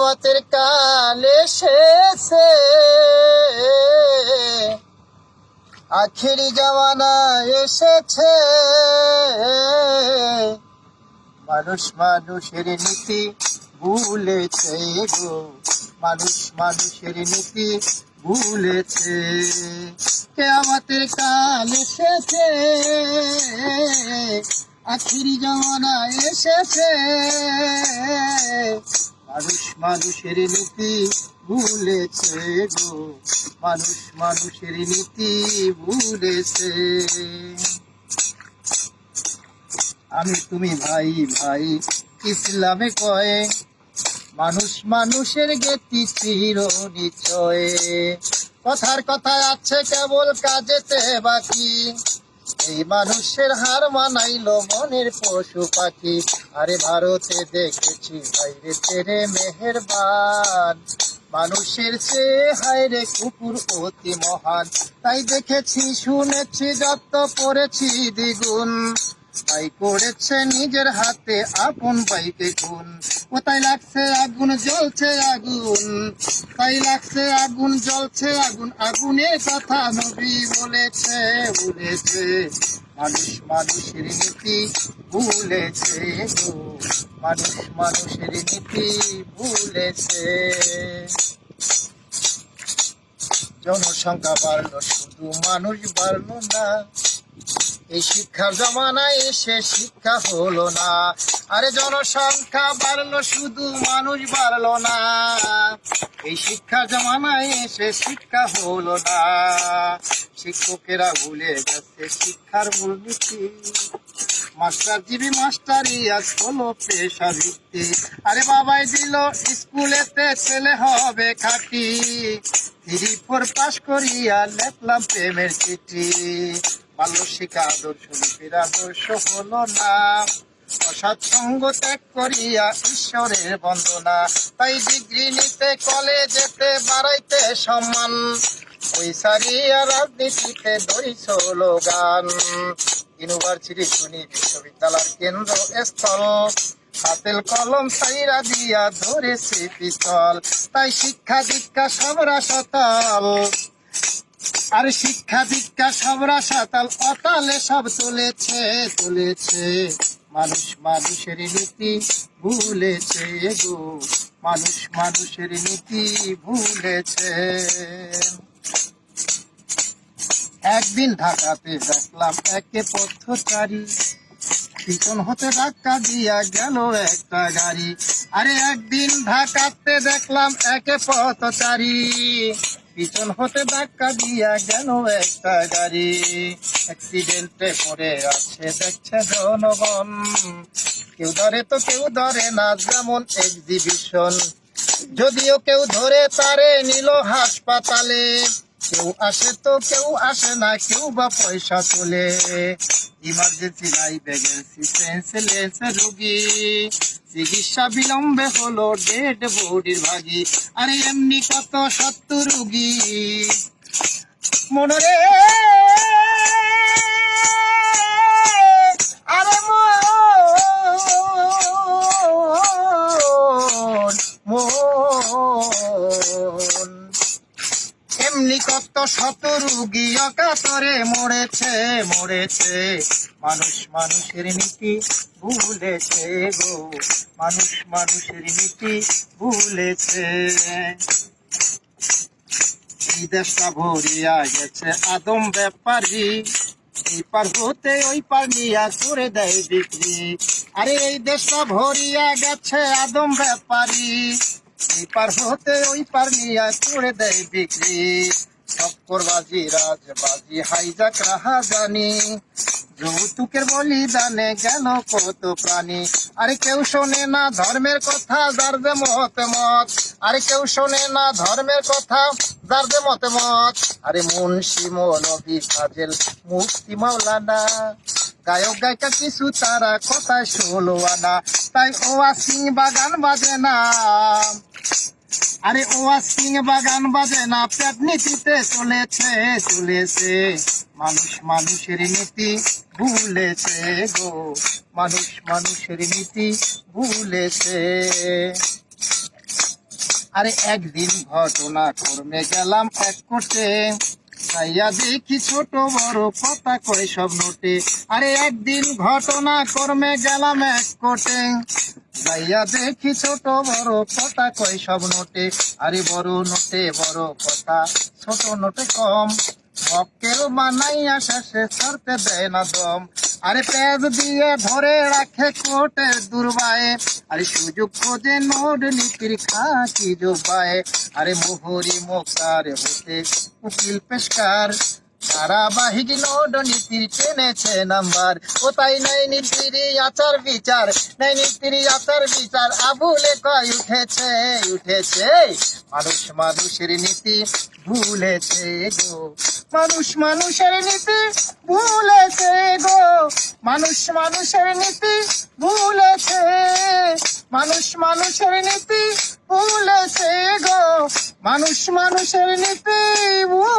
কেয়ামতের কাল এসেছে, আখিরি জামানা এসেছে। মানুষ মানুষের নীতি ভুলেছে গো, মানুষ মানুষের নীতি ভুলেছে। কেয়ামতের কাল এসেছে, আখিরি জামানা এসেছে। মানুষ মানুষের নীতি ভুলেছে গো, মানুষ মানুষের নীতি ভুলেছে। আমি তুমি ভাই ভাই ইসলামে কয়ে, মানুষ মানুষের গতি চির নিশ্চয়। কথার কথায় আছে কেবল কাজেতে বাকি, এই মানুষের হার মানাইলো মনের পশু পাখি। আরে ভারতে দেখেছি ভাইরে তেরে মেহেরবান, মানুষের চেয়ে হায়রে কুকুর অতি মহান। তাই দেখেছি শুনেছি যত পড়েছি দ্বিগুণ, তাই করেছে নিজের হাতে আপন ভাইকে খুন। ও তাই লাগছে আগুন জ্বলছে আগুন, তাই লাগছে আগুন জ্বলছে আগুন। আগুনের কথা নবী বলেছে বলেছে, মানুষ মানুষের নীতি ভুলেছে গো, মানুষ মানুষের নীতি ভুলেছে। জনসংখ্যা বাড়লো শুধু মানুষ বাড়লো না, এই শিক্ষার জমানায় এসে শিক্ষা হলো না। আরে জনসংখ্যা বাড়লো শুধু মানুষ বাড়লো না, এই শিক্ষার জমানায় এসে শিক্ষা হলো না। শিক্ষকেরা ভুলে গেছে শিক্ষার মূলনীতি, মাস্টারজীবী মাস্টারি আজ হলো পেশা ভিত্তি। আরে বাবাই দিল স্কুলেতে ছেলে হবে খাঁটি, 3-4 পাস করিয়া লেখলাম প্রেমের চিঠি। বাল্য শিক্ষা আদর্শ লিপির আদর্শ হলো না, অসৎ সঙ্গ ত্যাগ করিয়া ঈশ্বরের বন্দনা। তাই ডিগ্রি নিতে কলেজেতে বাড়াইতে সম্মান, ওই সারিয়া রাজনীতিতে ধরি স্লোগান। ইউনিভার্সিটি শুনি বিশ্ববিদ্যালয়ের কেন্দ্র স্থল, হাতেল কলম সাইরা দিয়া ধরেছে পিস্তল। তাই শিক্ষা দীক্ষা সবরা সতাল, আর শিক্ষা দীক্ষা সবরা সাতাল, অতালে সব তুলেছে তুলেছে। মানুষ মানুষের নীতি ভুলেছে গো, মানুষ মানুষের নীতি ভুলেছে। একদিন ঢাকাতে দেখলাম একে পথচারী, পিছন হতে ধাক্কা দিয়া গেল একটা গাড়ি। আরে একদিন ঢাকাতে দেখলাম একে পথচারী, পিছন হতে ধাক্কা দিয়া গেল একটা গাড়ি। অ্যাক্সিডেন্টে পড়ে আছে দেখছে জনগণ, কেউ ধরে তো কেউ ধরে না যেমন এক্সিবিশন। যদিও কেউ ধরে তারে নিল হাসপাতালে, কেউ আসে তো কেউ আসে না, কেউ বা পয়সা তোলে। ইমার্জেন্সি নাই ভ্যাকেন্সি সেন্সলেস রুগী, চিকিৎসা বিলম্বে হলো ডেড বডির ভাগি। আরে এমনি কত শত রুগী মনরে, আরে মন এমনি কত শত রুগী অকাতরে মরেছে মরেছে। মানুষ মানুষের নীতি ভুলেছে গো, মানুষ মানুষের নীতি ভুলেছে। এই দেশটা ভরিয়া গেছে আদম ব্যাপারী, এই পার হতে ওই পার নিয়া করে দেয় বিক্রি। আরে এই দেশটা ভরিয়া গেছে আদম ব্যাপারী, এই পার হতে ওই পার নিয়া করে দেয় বিক্রি। চক্করবাজি রাজবাজি হাইজাক রাহাজানি, যৌতুকের বলিদানে গেল কত প্রাণী। আরে কেউ শোনে না ধর্মের কথা যার যে মত মত, আরে কেউ শোনে না ধর্মের কথা যার যে মত মত। আরে মুন্সি মৌলভী ফাজেল মুফতি মাওলানা, গায়ক গায়িকা কিছু তারা কথায় ষোলো আনা। তাই ওয়াসিং বাগান বাজে না, আরে ওয়াসিং বাগান বাজে না, পেট নীতিতে চলেছে চলেছে। মানুষ মানুষের নীতি ভুলেছে গো, মানুষ মানুষের নীতি ভুলেছে। আরে একদিন ঘটনা কর্মে গেলাম এক কোটে, যাইয়া দেখি ছোট বড় কথা কয় সব নোটে। আরে একদিন ঘটনা কর্মে গেলাম এক কোটে, যাইয়া দেখি ছোট বড় কথা কয় সব নোটে। আরে বড় নোটে বড় কথা, ছোট নোটে কম, মক্কেল বানাইয়া শেষে ছাড়তে দেয় না দম। আরে পেজ দিয়ে ধরে রাখে কোটের দুর্বায়ে, আরে সুযোগ খোঁজে নোট নীতির খাকি জোবায়ে। আরে মোহরি মোক্তার হতে উকিল পেশকার, ধারাবাহিক নোট নীতির টেনেছে নাম্বার। ও তাই নাই নীতির আচার বিচার, নাই নীতির আচার বিচার, আবুলে কয় উঠেছে উঠেছে। মানুষ মানুষের নীতি ভুলেছে গো, মানুষ মানুষের নীতি ভুলেছে গো, মানুষ মানুষের নীতি ভুলেছে, মানুষ মানুষের নীতি ভুলেছে গো, মানুষ মানুষের নীতি ভুলেছে।